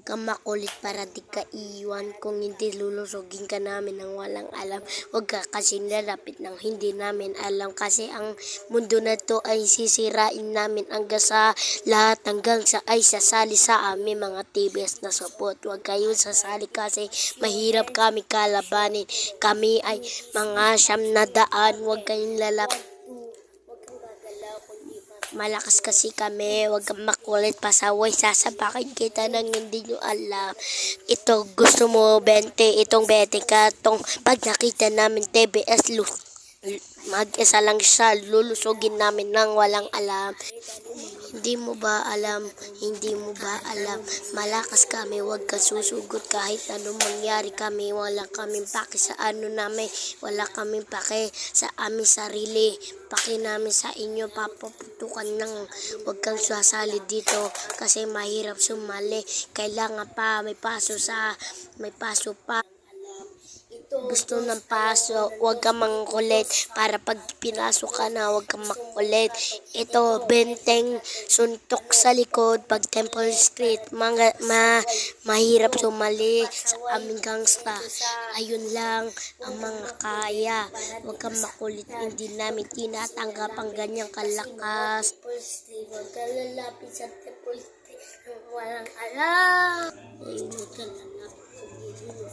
kang makulit para di ka iwan. Kung hindi lulusogin ka namin ng walang alam. Huwag ka kasing lalapit ng hindi namin alam. Kasi ang mundo na to ay sisirain namin hanggang sa lahat. Hanggang sa ay sasali sa amin mga TBS na support. Huwag kayong sasali kasi mahirap kami kalabanin. Kami ay mga 900. Huwag kayong lalapit. Malakas kasi kami, huwag kang makulit, pasaway, sasapakin kita nang hindi nyo alam. Ito gusto mo 20, itong 20 ka, itong pag nakita namin TBS, mag-isa lang siya, lulusogin namin nang walang alam. Hindi mo ba alam, hindi mo ba alam, malakas kami, huwag ka susugot kahit anong mangyari kami, wala kaming pake sa ano namin, wala kaming pake sa aming sarili, pake namin sa inyo, papaputukan ng huwag kang sasali dito kasi mahirap sumali, kailangan pa, may paso pa. Gusto ng paso, huwag kang mangkulit para pag pinasok ka na, huwag kang makulit. Ito, benteng suntok sa likod pag Temple Street, mahirap sumali sa aming gangsta. Ayun lang ang mga kaya. Huwag kang makulit, hindi namin tinatanggap ang ganyang kalakas. Huwag kang lalapit sa Temple Street nang walang alam. Huwag kang lalapit.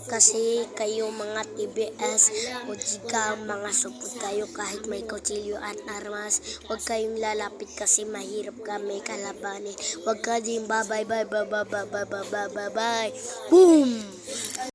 Kasi kayo mga TBS o jiga, mga supot kayo kahit may kutsilyo at armas. Huwag kayong lalapit kasi mahirap kami kalabanin. Huwag ka din bye. Boom!